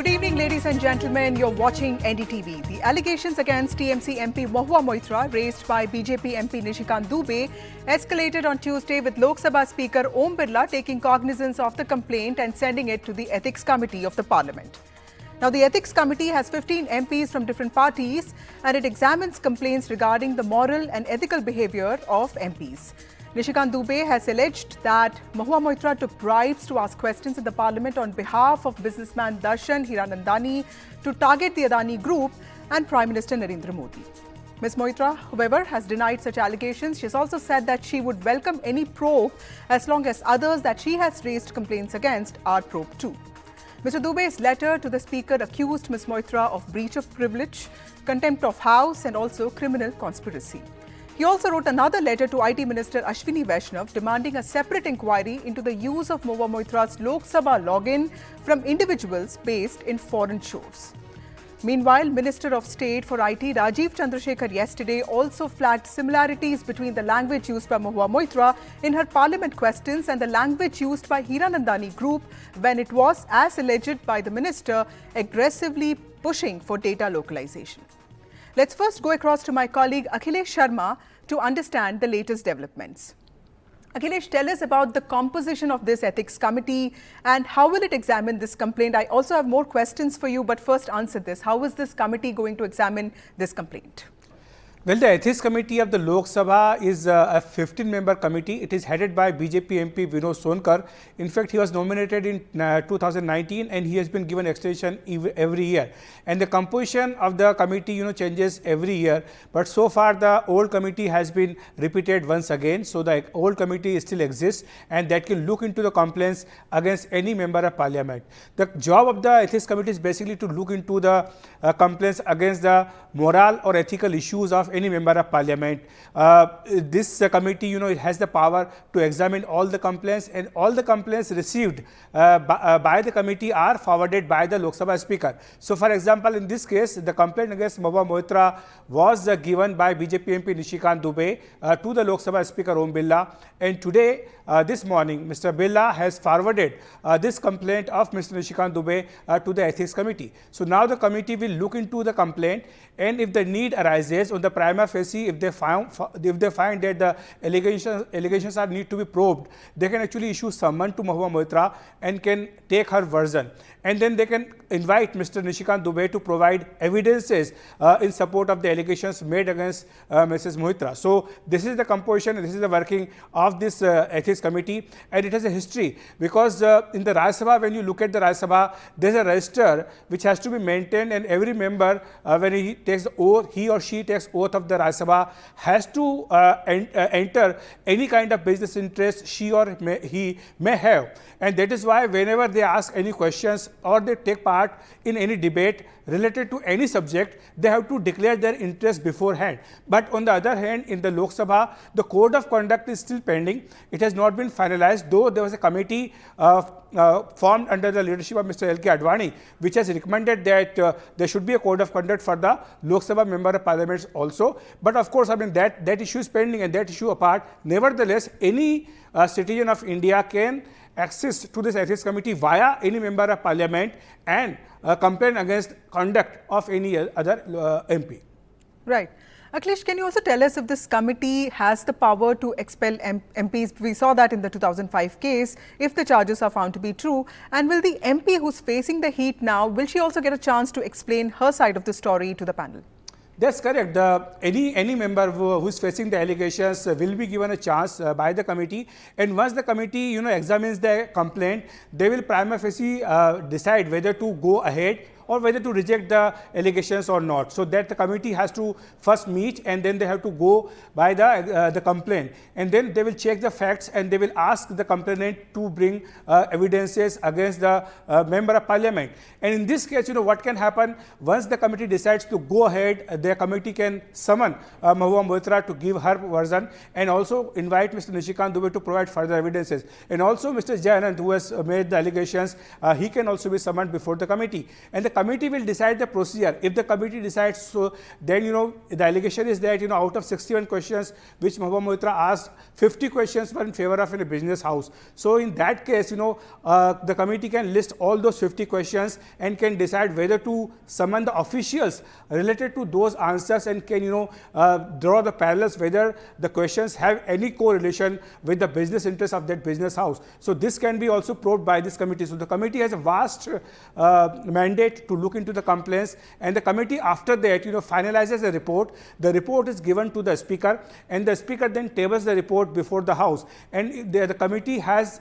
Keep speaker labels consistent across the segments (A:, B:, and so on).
A: Good evening, ladies and gentlemen. You're watching NDTV. The allegations against TMC MP Mahua Moitra, raised by BJP MP Nishikant Dubey, escalated on Tuesday with Lok Sabha Speaker Om Birla taking cognizance of the complaint and sending it to the Ethics Committee of the Parliament. Now, the Ethics Committee has 15 MPs from different parties and it examines complaints regarding the moral and ethical behaviour of MPs. Nishikant Dubey has alleged that Mahua Moitra took bribes to ask questions in the Parliament on behalf of businessman Darshan Hiranandani to target the Adani Group and Prime Minister Narendra Modi. Ms. Moitra, however, has denied such allegations. She has also said that she would welcome any probe as long as others that she has raised complaints against are probed too. Mr. Dubey's letter to the Speaker accused Ms. Moitra of breach of privilege, contempt of House and also criminal conspiracy. He also wrote another letter to IT Minister Ashwini Vaishnav demanding a separate inquiry into the use of Mahua Moitra's Lok Sabha login from individuals based in foreign shores. Meanwhile, Minister of State for IT Rajiv Chandrasekhar yesterday also flagged similarities between the language used by Mahua Moitra in her parliament questions and the language used by Hiranandani Group when it was, as alleged by the minister, aggressively pushing for data localization. Let's first go across to my colleague Akhilesh Sharma to understand the latest developments. Akhilesh, tell us about the composition of this ethics committee and how will it examine this complaint? I also have more questions for you, but first answer this. How is this committee going to examine this complaint?
B: Well, the Ethics Committee of the Lok Sabha is a 15-member committee. It is headed by BJP MP Vinod Sonkar. In fact, he was nominated in 2019 and he has been given extension every year. And the composition of the committee, changes every year. But so far, the old committee has been repeated once again. So the old committee still exists and that can look into the complaints against any member of parliament. The job of the Ethics Committee is basically to look into the complaints against the moral or ethical issues of any member of parliament. This committee, it has the power to examine all the complaints, and all the complaints received by the committee are forwarded by the Lok Sabha Speaker. So, for example, in this case, the complaint against Mahua Moitra was given by BJP MP Nishikant Dubey to the Lok Sabha Speaker Om Birla, and today, this morning, Mr. Birla has forwarded this complaint of Mr. Nishikant Dubey to the Ethics Committee. So, now the committee will look into the complaint, and if the need arises on the prima facie, if they find that the allegations are need to be probed, they can actually issue summon to Mahua Moitra and can take her version. And then they can invite Mr. Nishikant Dubey to provide evidences in support of the allegations made against Mrs. Moitra. So, this is the composition, this is the working of this Ethics Committee, and it has a history because in the Rajya Sabha, when you look at the Rajya Sabha, there is a register which has to be maintained, and every member, when he takes the oath, he or she takes oath of the Rajya Sabha, has to enter any kind of business interest he or he may have. And that is why whenever they ask any questions or they take part in any debate related to any subject, they have to declare their interest beforehand. But on the other hand, in the Lok Sabha, the code of conduct is still pending. It has not been finalized, though there was a committee formed under the leadership of Mr. L.K. Advani, which has recommended that there should be a code of conduct for the Lok Sabha member of parliament also. But of course, that issue is pending, and that issue apart, nevertheless, any citizen of India can access to this Ethics Committee via any member of parliament and complain against conduct of any other MP.
A: Right. Akhilesh, can you also tell us if this committee has the power to expel MPs? We saw that in the 2005 case, if the charges are found to be true. And will the MP who's facing the heat now, will she also get a chance to explain her side of the story to the panel?
B: That's correct. Any member who is facing the allegations will be given a chance by the committee, and once the committee examines the complaint, they will prima facie decide whether to go ahead or whether to reject the allegations or not. So that the committee has to first meet, and then they have to go by the complaint, and then they will check the facts and they will ask the complainant to bring evidences against the member of parliament. And in this case, what can happen once the committee decides to go ahead, the committee can summon Mahua Moitra to give her version and also invite Mr. Nishikant Dubey to provide further evidences. And also Mr. Jayanand, who has made the allegations, he can also be summoned before the committee. And the committee will decide the procedure. If the committee decides so, then the allegation is that out of 61 questions which Mahua Moitra asked, 50 questions were in favor of a business house. So in that case, the committee can list all those 50 questions and can decide whether to summon the officials related to those answers, and can draw the parallels whether the questions have any correlation with the business interests of that business house. So this can be also probed by this committee. So the committee has a vast mandate to look into the complaints, and the committee after that finalizes a report. The report is given to the speaker, and the speaker then tables the report before the house, and the committee has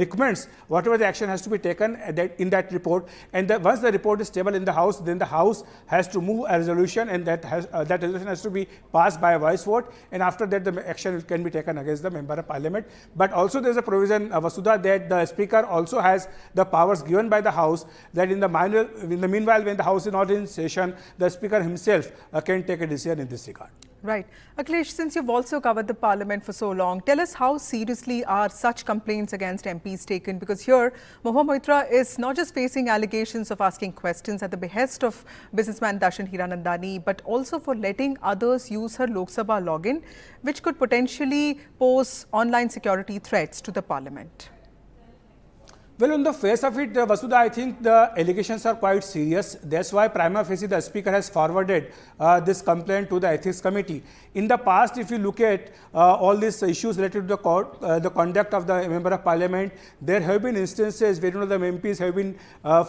B: recommends whatever the action has to be taken in that report, and once the report is tabled in the house, then the house has to move a resolution, and that resolution has to be passed by a voice vote, and after that the action can be taken against the member of parliament. But also there is a provision, Vasudha, that the speaker also has the powers given by the house, that in the meanwhile when the house is not in session, the speaker himself can take a decision in this regard.
A: Right. Akhilesh, since you've also covered the parliament for so long, tell us how seriously are such complaints against MPs taken? Because here, Mahua Moitra is not just facing allegations of asking questions at the behest of businessman Darshan Hiranandani, but also for letting others use her Lok Sabha login, which could potentially pose online security threats to the parliament.
B: Well, on the face of it, Vasudha, I think the allegations are quite serious. That's why prima facie the speaker has forwarded this complaint to the ethics committee. In the past, if you look at all these issues related to the conduct of the member of parliament, there have been instances where the MPs have been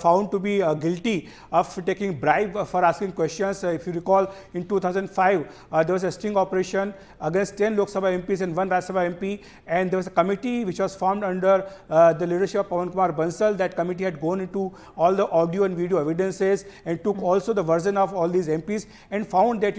B: found to be guilty of taking bribe for asking questions. If you recall, in 2005, there was a sting operation against 10 Lok Sabha MPs and 1 Rajya Sabha MP, and there was a committee which was formed under the leadership of Pawan Kumar Bansal. That committee had gone into all the audio and video evidences and took also the version of all these MPs and found that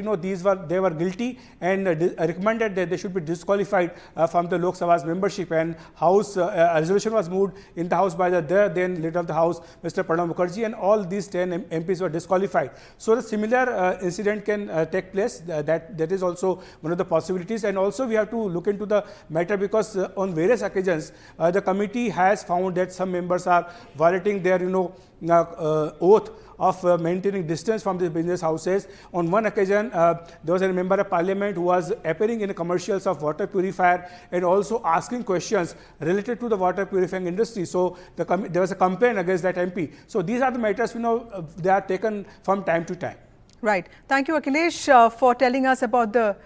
B: they were guilty, and recommended that they should be disqualified from the Lok Sabha's membership. And House a resolution was moved in the House by the then leader of the House, Mr. Pranav Mukherjee, and all these 10 MPs were disqualified. So the similar incident can take place. That is also one of the possibilities. And also we have to look into the matter, because on various occasions the committee has found that some members are violating their oath of maintaining distance from the business houses. On one occasion, there was a member of parliament who was appearing in commercials of water purifier and also asking questions related to the water purifying industry. So there was a complaint against that MP. So these are the matters they are taken from time to time.
A: Right. Thank you, Akhilesh, for telling us about the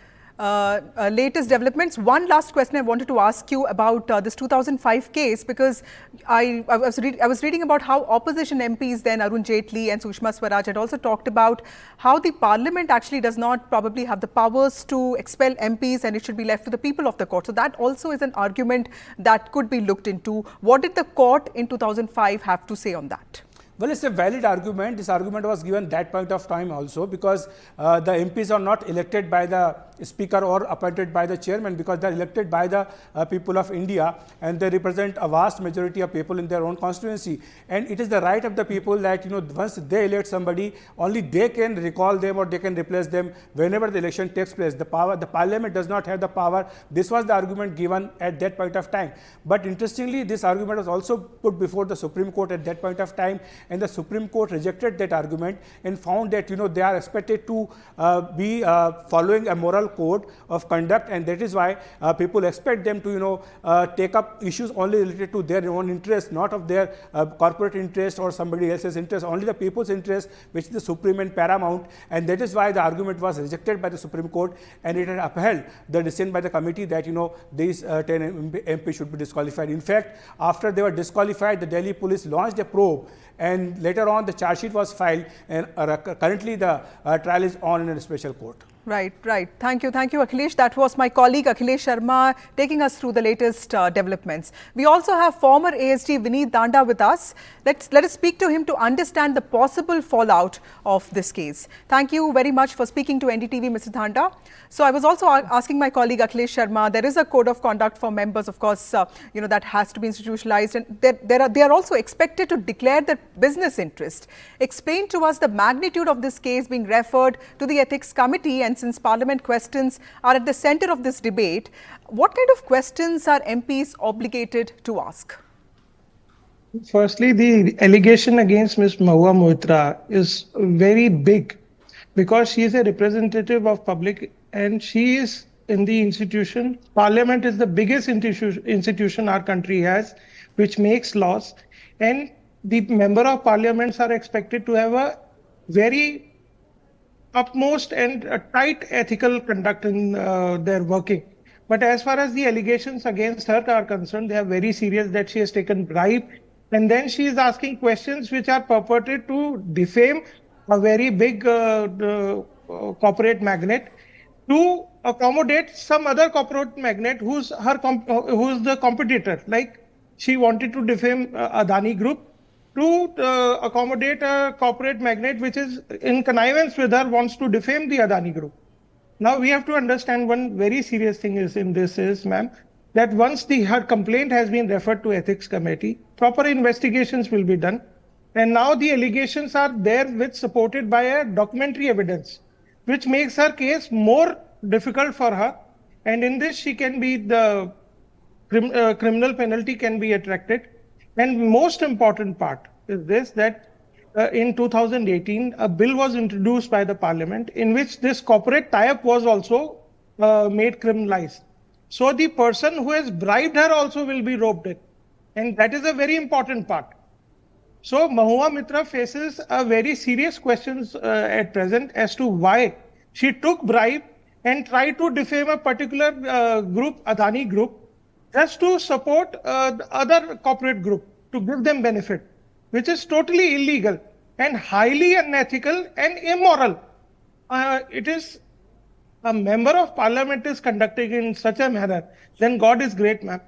A: latest developments. One last question I wanted to ask you about this 2005 case, because I was reading about how opposition MPs then, Arun Jaitley and Sushma Swaraj, had also talked about how the parliament actually does not probably have the powers to expel MPs, and it should be left to the people of the court. So that also is an argument that could be looked into. What did the court in 2005 have to say on that?
B: Well, it's a valid argument. This argument was given that point of time also, because the MPs are not elected by the speaker or appointed by the chairman, because they are elected by the people of India, and they represent a vast majority of people in their own constituency. And it is the right of the people that once they elect somebody, only they can recall them or they can replace them whenever the election takes place. The parliament does not have the power. This was the argument given at that point of time. But interestingly, this argument was also put before the Supreme Court at that point of time, and the Supreme Court rejected that argument and found that they are expected to be following a moral code of conduct, and that is why people expect them to take up issues only related to their own interest, not of their corporate interest or somebody else's interest, only the people's interest, which is the supreme and paramount. And that is why the argument was rejected by the Supreme Court, and it had upheld the decision by the committee that these 10 MPs should be disqualified. In fact, after they were disqualified, the Delhi police launched a probe, and later on the charge sheet was filed, and currently the trial is on in a special court.
A: Right. Thank you, Akhilesh. That was my colleague Akhilesh Sharma taking us through the latest developments. We also have former ASG Vineet Danda with us. Let us speak to him to understand the possible fallout of this case. Thank you very much for speaking to NDTV, Mr. Danda. So I was also asking my colleague Akhilesh Sharma, there is a code of conduct for members, of course, that has to be institutionalized, and they are also expected to declare their business interest. Explain to us the magnitude of this case being referred to the ethics committee, and since parliament questions are at the center of this debate, what kind of questions are MPs obligated to ask?
C: Firstly, the allegation against Ms. Mahua Moitra is very big because she is a representative of public and she is in the institution. Parliament is the biggest institution our country has, which makes laws. And the member of parliaments are expected to have a very utmost and tight ethical conduct in their working. But as far as the allegations against her are concerned, they are very serious that she has taken bribe. And then she is asking questions which are purported to defame a very big corporate magnate to accommodate some other corporate magnate who's the competitor. Like she wanted to defame Adani Group to accommodate a corporate magnate which is in connivance with her, wants to defame the Adani Group. Now we have to understand one very serious thing is in this is, ma'am, that once her complaint has been referred to ethics committee, proper investigations will be done. And now the allegations are there with supported by a documentary evidence, which makes her case more difficult for her. And in this, she can be the criminal penalty can be attracted. And most important part is this, that in 2018, a bill was introduced by the parliament in which this corporate tie-up was also made criminalized. So the person who has bribed her also will be roped in. And that is a very important part. So Mahua Moitra faces a very serious questions at present as to why she took bribe and tried to defame a particular group, Adani Group, just to support the other corporate group, to give them benefit, which is totally illegal and highly unethical and immoral. It is a member of parliament is conducting in such a manner, then God is great, ma'am.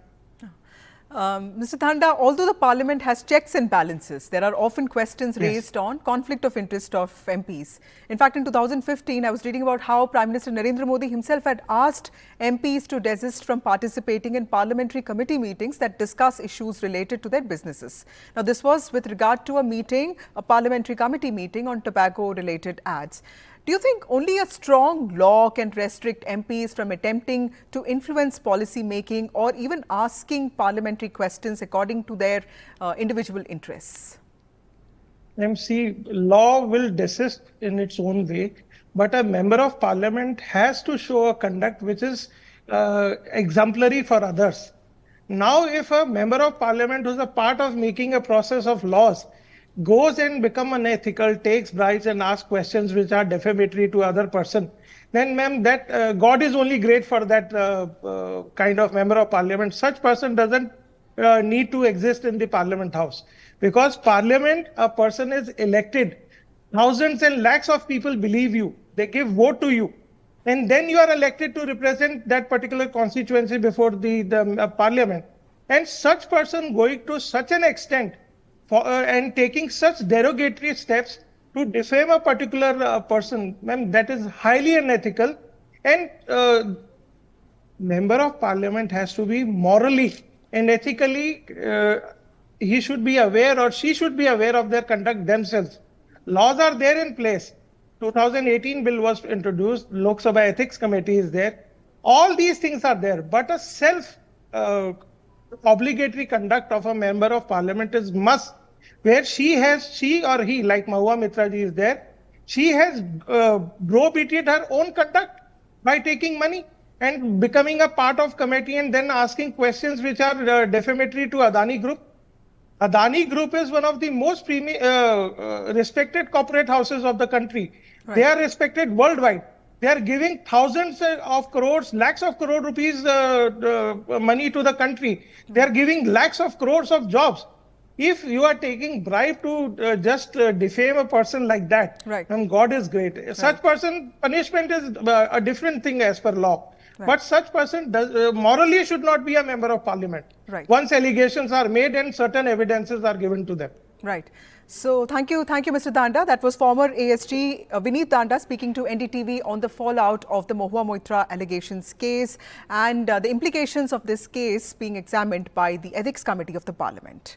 A: Mr. Thanda, although the parliament has checks and balances, there are often questions raised on conflict of interest of MPs. In fact, in 2015, I was reading about how Prime Minister Narendra Modi himself had asked MPs to desist from participating in parliamentary committee meetings that discuss issues related to their businesses. Now, this was with regard to a parliamentary committee meeting on tobacco-related ads. Do you think only a strong law can restrict MPs from attempting to influence policy making or even asking parliamentary questions according to their individual interests?
C: MC, law will desist in its own way, but a member of parliament has to show a conduct which is exemplary for others. Now, if a member of parliament who's a part of making a process of laws goes and become unethical, takes bribes and asks questions which are defamatory to other person, then ma'am, that God is only great for that kind of member of parliament. Such person doesn't need to exist in the parliament house, because parliament, a person is elected. Thousands and lakhs of people believe you. They give vote to you. And then you are elected to represent that particular constituency before the parliament. And such person going to such an extent and taking such derogatory steps to defame a particular person, ma'am, that is highly unethical. And member of parliament has to be morally and ethically, he should be aware or she should be aware of their conduct themselves. Laws are there in place. 2018 bill was introduced, Lok Sabha Ethics Committee is there. All these things are there, but a self obligatory conduct of a member of parliament is must, where she or he, like Mahua Moitra ji is there, she has browbeated her own conduct by taking money and becoming a part of committee and then asking questions which are defamatory to Adani Group. Adani Group is one of the most respected corporate houses of the country. Right. They are respected worldwide. They are giving thousands of crores, lakhs of crore rupees money to the country. They are giving lakhs of crores of jobs. If you are taking bribe to just defame a person like that, right, then God is great. Right. Such person, punishment is a different thing as per law. Right. But such person morally should not be a member of parliament. Right. Once allegations are made and certain evidences are given to them.
A: Right. So thank you, Mr. Thanda. That was former ASG Vineet Thanda speaking to NDTV on the fallout of the Mahua Moitra allegations case and the implications of this case being examined by the Ethics Committee of the Parliament.